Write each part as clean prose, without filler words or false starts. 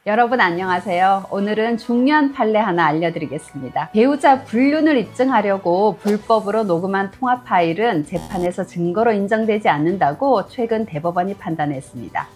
여러분 안녕하세요. 오늘은 중요한 판례 하나 알려드리겠습니다. 배우자 불륜을 입증하려고 불법으로 녹음한 통화 파일은 재판에서 증거로 인정되지 않는다고 최근 대법원이 판단했습니다.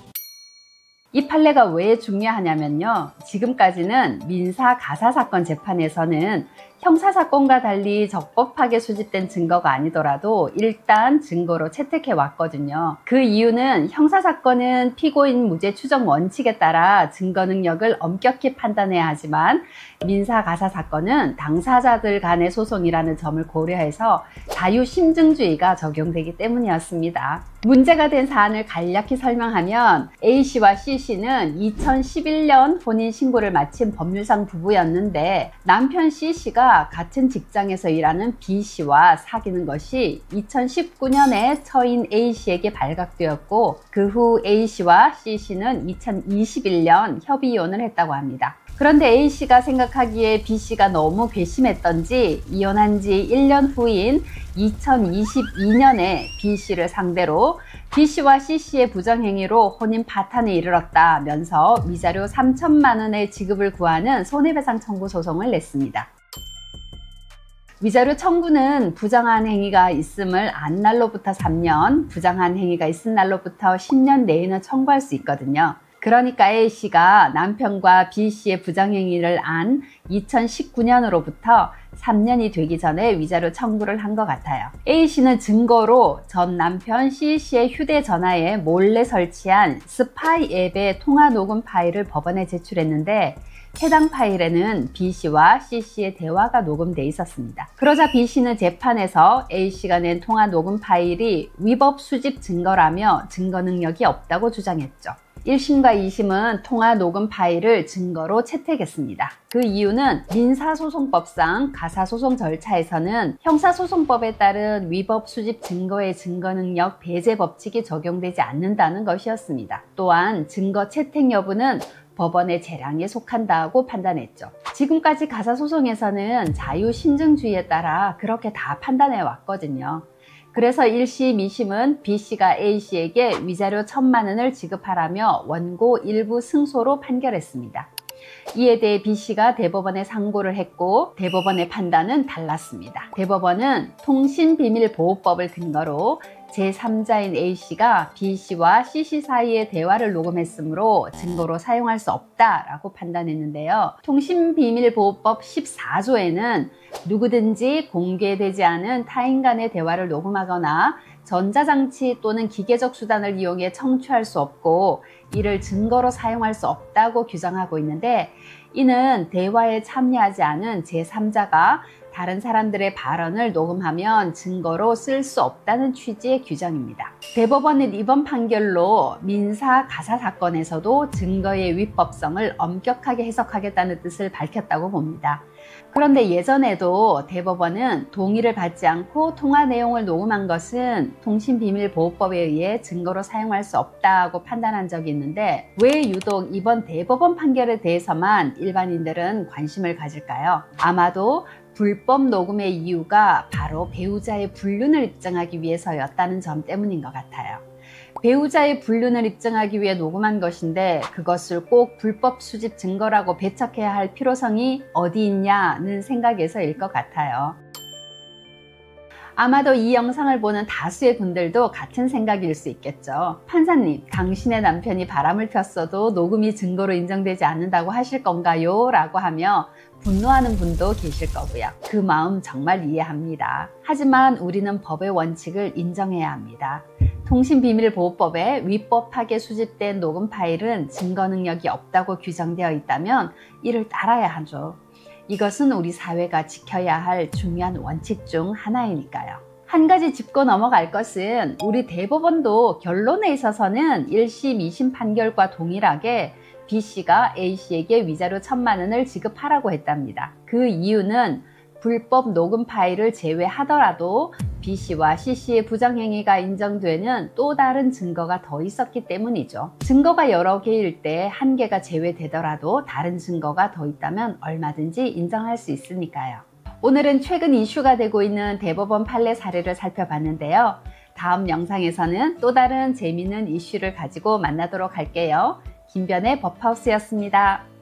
이 판례가 왜 중요하냐면요. 지금까지는 민사 가사 사건 재판에서는 형사 사건과 달리 적법하게 수집된 증거가 아니더라도 일단 증거로 채택해 왔거든요. 그 이유는 형사 사건은 피고인 무죄 추정 원칙에 따라 증거 능력을 엄격히 판단해야 하지만 민사 가사 사건은 당사자들 간의 소송이라는 점을 고려해서 자유심증주의가 적용되기 때문이었습니다. 문제가 된 사안을 간략히 설명하면 A씨와 C씨는 2011년 혼인신고를 마친 법률상 부부였는데 남편 C씨가 같은 직장에서 일하는 B씨와 사귀는 것이 2019년에 처인 A씨에게 발각되었고 그 후 A씨와 C씨는 2021년 협의이혼을 했다고 합니다. 그런데 A씨가 생각하기에 B씨가 너무 괘씸했던지 이혼한 지 1년 후인 2022년에 B씨를 상대로 B씨와 C씨의 부정행위로 혼인 파탄에 이르렀다면서 위자료 3천만 원의 지급을 구하는 손해배상 청구 소송을 냈습니다. 위자료 청구는 부정한 행위가 있음을 안 날로부터 3년, 부정한 행위가 있은 날로부터 10년 내에는 청구할 수 있거든요. 그러니까 A씨가 남편과 B씨의 부정행위를 안 2019년으로부터 3년이 되기 전에 위자료 청구를 한 것 같아요. A씨는 증거로 전 남편 C씨의 휴대전화에 몰래 설치한 스파이 앱의 통화 녹음 파일을 법원에 제출했는데 해당 파일에는 B씨와 C씨의 대화가 녹음돼 있었습니다. 그러자 B씨는 재판에서 A씨가 낸 통화 녹음 파일이 위법 수집 증거라며 증거 능력이 없다고 주장했죠. 1심과 2심은 통화 녹음 파일을 증거로 채택했습니다. 그 이유는 민사소송법상 가사소송 절차에서는 형사소송법에 따른 위법 수집 증거의 증거능력 배제 법칙이 적용되지 않는다는 것이었습니다. 또한 증거 채택 여부는 법원의 재량에 속한다고 판단했죠. 지금까지 가사소송에서는 자유심증주의에 따라 그렇게 다 판단해 왔거든요. 그래서 1심, 2심은 B씨가 A씨에게 위자료 1천만 원을 지급하라며 원고 일부 승소로 판결했습니다. 이에 대해 B씨가 대법원에 상고를 했고 대법원의 판단은 달랐습니다. 대법원은 통신비밀보호법을 근거로 제3자인 A씨가 B씨와 C씨 사이의 대화를 녹음했으므로 증거로 사용할 수 없다라고 판단했는데요. 통신비밀보호법 14조에는 누구든지 공개되지 않은 타인 간의 대화를 녹음하거나 전자장치 또는 기계적 수단을 이용해 청취할 수 없고 이를 증거로 사용할 수 없다고 규정하고 있는데 이는 대화에 참여하지 않은 제3자가 다른 사람들의 발언을 녹음하면 증거로 쓸 수 없다는 취지의 규정입니다. 대법원은 이번 판결로 민사 가사 사건에서도 증거의 위법성을 엄격하게 해석하겠다는 뜻을 밝혔다고 봅니다. 그런데 예전에도 대법원은 동의를 받지 않고 통화 내용을 녹음한 것은 통신비밀보호법에 의해 증거로 사용할 수 없다고 판단한 적이 있는데 왜 유독 이번 대법원 판결에 대해서만 일반인들은 관심을 가질까요? 아마도 불법 녹음의 이유가 바로 배우자의 불륜을 입증하기 위해서였다는 점 때문인 것 같아요. 배우자의 불륜을 입증하기 위해 녹음한 것인데 그것을 꼭 불법 수집 증거라고 배척해야 할 필요성이 어디 있냐는 생각에서일 것 같아요. 아마도 이 영상을 보는 다수의 분들도 같은 생각일 수 있겠죠. 판사님, 당신의 남편이 바람을 폈어도 녹음이 증거로 인정되지 않는다고 하실 건가요? 라고 하며 분노하는 분도 계실 거고요. 그 마음 정말 이해합니다. 하지만 우리는 법의 원칙을 인정해야 합니다. 통신비밀보호법에 위법하게 수집된 녹음 파일은 증거 능력이 없다고 규정되어 있다면 이를 따라야 하죠. 이것은 우리 사회가 지켜야 할 중요한 원칙 중 하나이니까요. 한 가지 짚고 넘어갈 것은 우리 대법원도 결론에 있어서는 1심, 2심 판결과 동일하게 B씨가 A씨에게 위자료 1천만 원을 지급하라고 했답니다. 그 이유는 불법 녹음 파일을 제외하더라도 B씨와 C씨의 부정행위가 인정되는 또 다른 증거가 더 있었기 때문이죠. 증거가 여러 개일 때 한 개가 제외되더라도 다른 증거가 더 있다면 얼마든지 인정할 수 있으니까요. 오늘은 최근 이슈가 되고 있는 대법원 판례 사례를 살펴봤는데요. 다음 영상에서는 또 다른 재미있는 이슈를 가지고 만나도록 할게요. 김변의 법하우스였습니다.